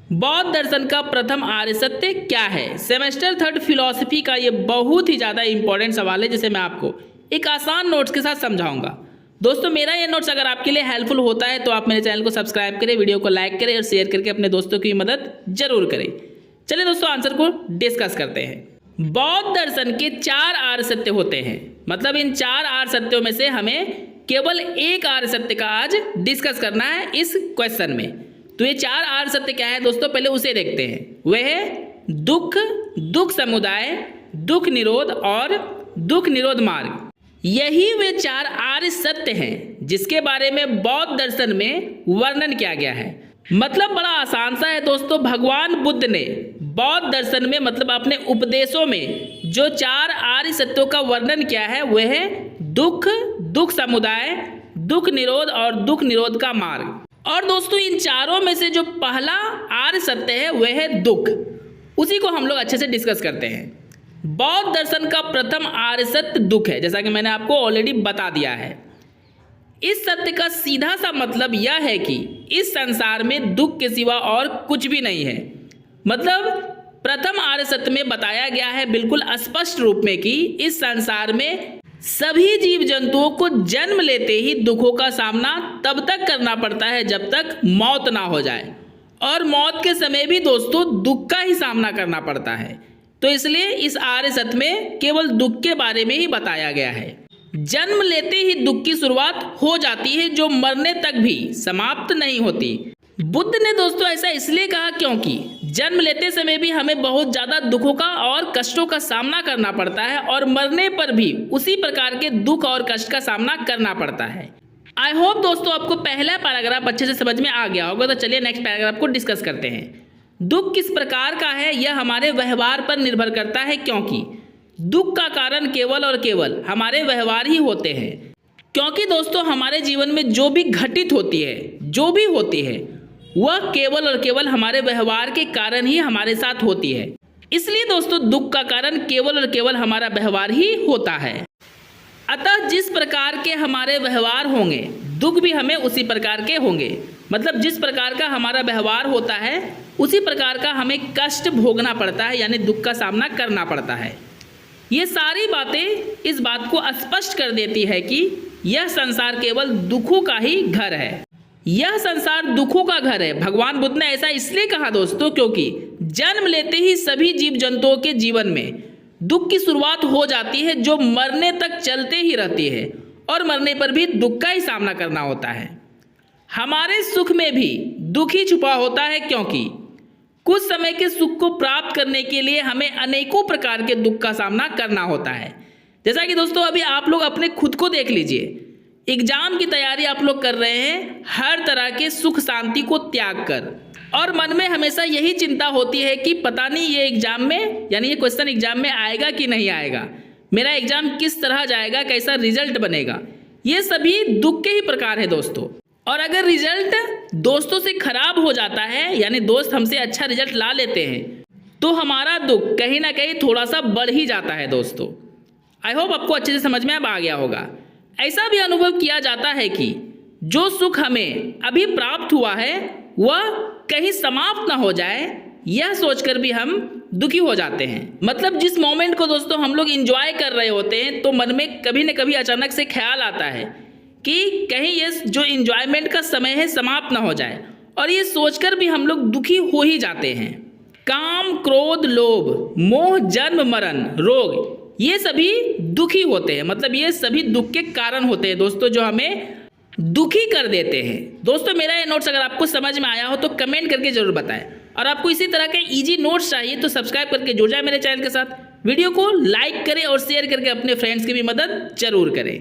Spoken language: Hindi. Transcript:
बौद्ध दर्शन का प्रथम आर्य सत्य क्या है? सेमेस्टर 3 फिलॉसफी का ये बहुत ही ज़्यादा इंपॉर्टेंट सवाल है, जिसे मैं आपको एक आसान नोट्स के साथ समझाऊंगा। दोस्तों, मेरा ये नोट्स अगर आपके लिए हेल्पफुल होता है तो आप मेरे चैनल को सब्सक्राइब करें, वीडियो को लाइक करें और शेयर करके अपने दोस्तों की मदद जरूर करें। चलिए दोस्तों, आंसर को डिस्कस करते हैं। बौद्ध दर्शन के 4 आर्य सत्य होते हैं। मतलब इन 4 आर्य सत्यों में से हमें केवल एक आर्य सत्य का आज डिस्कस करना है इस क्वेश्चन में। तो ये 4 आर्य सत्य क्या है दोस्तों, पहले उसे देखते हैं। वह है दुख, दुख समुदाय, दुख निरोध और दुख निरोध मार्ग। यही वे 4 आर्य सत्य हैं जिसके बारे में बौद्ध दर्शन में वर्णन किया गया है। मतलब बड़ा आसान सा है दोस्तों। भगवान बुद्ध ने बौद्ध दर्शन में मतलब अपने उपदेशों में जो 4 आर्य सत्यों का वर्णन किया है वह है दुख, दुख समुदाय, दुख निरोध और दुख निरोध का मार्ग। और दोस्तों, इन चारों में से जो पहला आर्य सत्य है वह है दुख। उसी को हम लोग अच्छे से डिस्कस करते हैं। बौद्ध दर्शन का प्रथम आर्य सत्य दुख है, जैसा कि मैंने आपको ऑलरेडी बता दिया है। इस सत्य का सीधा सा मतलब यह है कि इस संसार में दुख के सिवा और कुछ भी नहीं है। मतलब प्रथम आर्य सत्य में बताया गया है बिल्कुल स्पष्ट रूप में कि इस संसार में सभी जीव जंतुओं को जन्म लेते ही दुखों का सामना तब तक करना पड़ता है जब तक मौत ना हो जाए, और मौत के समय भी दोस्तों दुख का ही सामना करना पड़ता है। तो इसलिए इस आर्य सत्य में केवल दुख के बारे में ही बताया गया है। जन्म लेते ही दुख की शुरुआत हो जाती है जो मरने तक भी समाप्त नहीं होती। बुद्ध ने दोस्तों ऐसा इसलिए कहा क्योंकि जन्म लेते समय भी हमें बहुत ज़्यादा दुखों का और कष्टों का सामना करना पड़ता है और मरने पर भी उसी प्रकार के दुख और कष्ट का सामना करना पड़ता है। आई होप दोस्तों आपको पहला पैराग्राफ अच्छे से समझ में आ गया होगा। तो चलिए नेक्स्ट पैराग्राफ को डिस्कस करते हैं। दुख किस प्रकार का है यह हमारे व्यवहार पर निर्भर करता है, क्योंकि दुख का कारण केवल और केवल हमारे व्यवहार ही होते हैं। क्योंकि दोस्तों हमारे जीवन में जो भी घटित होती है, जो भी होती है, वह केवल और केवल हमारे व्यवहार के कारण ही हमारे साथ होती है। इसलिए दोस्तों दुख का कारण केवल और केवल हमारा व्यवहार ही होता है। अतः जिस प्रकार के हमारे व्यवहार होंगे दुख भी हमें उसी प्रकार के होंगे। मतलब जिस प्रकार का हमारा व्यवहार होता है उसी प्रकार का हमें कष्ट भोगना पड़ता है, यानी दुख का सामना करना पड़ता है। ये सारी बातें इस बात को स्पष्ट कर देती है कि यह संसार केवल दुखों का ही घर है। यह संसार दुखों का घर है। भगवान बुद्ध ने ऐसा इसलिए कहा दोस्तों क्योंकि जन्म लेते ही सभी जीव जंतुओं के जीवन में दुख की शुरुआत हो जाती है जो मरने तक चलते ही रहती है, और मरने पर भी दुख का ही सामना करना होता है। हमारे सुख में भी दुख ही छुपा होता है, क्योंकि कुछ समय के सुख को प्राप्त करने के लिए हमें अनेकों प्रकार के दुख का सामना करना होता है। जैसा कि दोस्तों अभी आप लोग अपने खुद को देख लीजिए। एग्जाम की तैयारी आप लोग कर रहे हैं हर तरह के सुख शांति को त्याग कर, और मन में हमेशा यही चिंता होती है कि पता नहीं ये एग्जाम में, यानी ये क्वेश्चन एग्जाम में आएगा कि नहीं आएगा, मेरा एग्जाम किस तरह जाएगा, कैसा रिजल्ट बनेगा। ये सभी दुख के ही प्रकार है दोस्तों। और अगर रिजल्ट दोस्तों से खराब हो जाता है, यानी दोस्त हमसे अच्छा रिजल्ट ला लेते हैं, तो हमारा दुख कहीं ना कहीं थोड़ा सा बढ़ ही जाता है दोस्तों। आई होप आपको अच्छे से समझ में अब आ गया होगा। ऐसा भी अनुभव किया जाता है कि जो सुख हमें अभी प्राप्त हुआ है वह कहीं समाप्त ना हो जाए, यह सोचकर भी हम दुखी हो जाते हैं। मतलब जिस मोमेंट को दोस्तों हम लोग एंजॉय कर रहे होते हैं तो मन में कभी न कभी अचानक से ख्याल आता है कि कहीं ये जो एंजॉयमेंट का समय है समाप्त ना हो जाए, और ये सोचकर भी हम लोग दुखी हो ही जाते हैं। काम, क्रोध, लोभ, मोह, जन्म, मरण, रोग, ये सभी दुखी होते हैं। मतलब ये सभी दुख के कारण होते हैं दोस्तों, जो हमें दुखी कर देते हैं। दोस्तों मेरा ये नोट्स अगर आपको समझ में आया हो तो कमेंट करके जरूर बताएं, और आपको इसी तरह के इजी नोट्स चाहिए तो सब्सक्राइब करके जुड़ जाए मेरे चैनल के साथ। वीडियो को लाइक करें और शेयर करके अपने फ्रेंड्स की भी मदद जरूर करें।